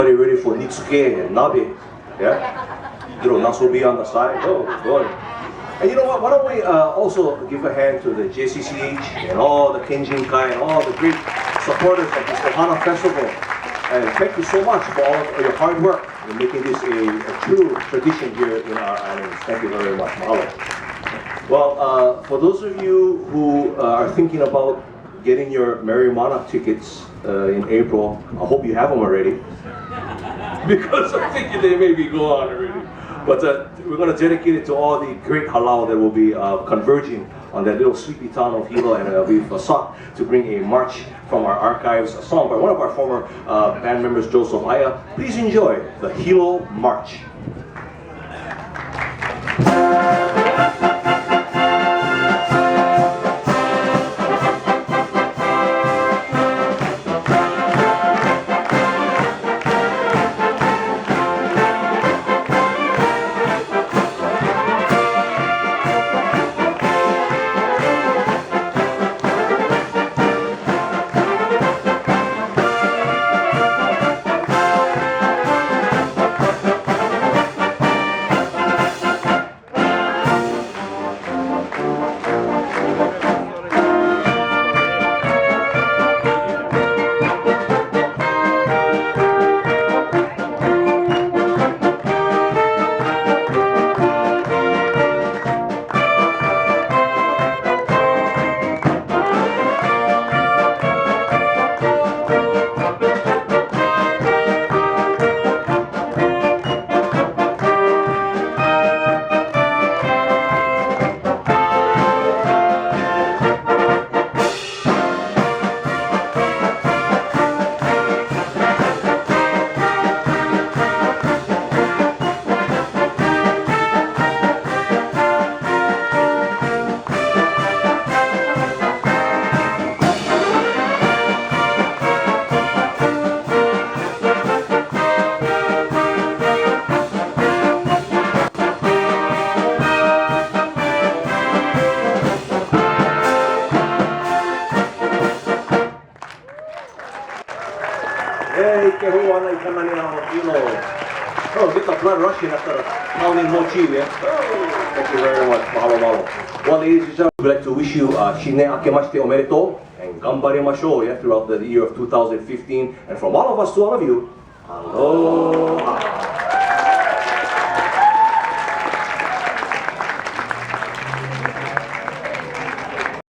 Ready for nitsuke and nabe? Yeah? Little nasobi on the side. Oh, good. And you know what? Why don't we also give a hand to the JCCH and all the Kenjin-kai and all the great supporters of this Ohana Festival. And thank you so much for all of your hard work in making this a true tradition here in our islands. Thank you very much. Mahalo. Well, for those of you who are thinking about getting your Merry Monarch tickets in April, I hope you have them already. Because I'm thinking they may be gone already. But we're going to dedicate it to all the great halal that will be converging on that little sleepy town of Hilo, and we've sought to bring a march from our archives, a song by one of our former band members, Joseph Aya. Please enjoy the Hilo March. Hey, que Hawai'i Hilo. Oh, get the blood rushing after pounding mochi, yeah? Oh, thank you very much. Mahalo, mahalo. Well, ladies and gentlemen, we'd like to wish you Shine Akemashite Omedetou and Gambarimashou, yeah, throughout the year of 2015. And from all of us to all of you, aloha.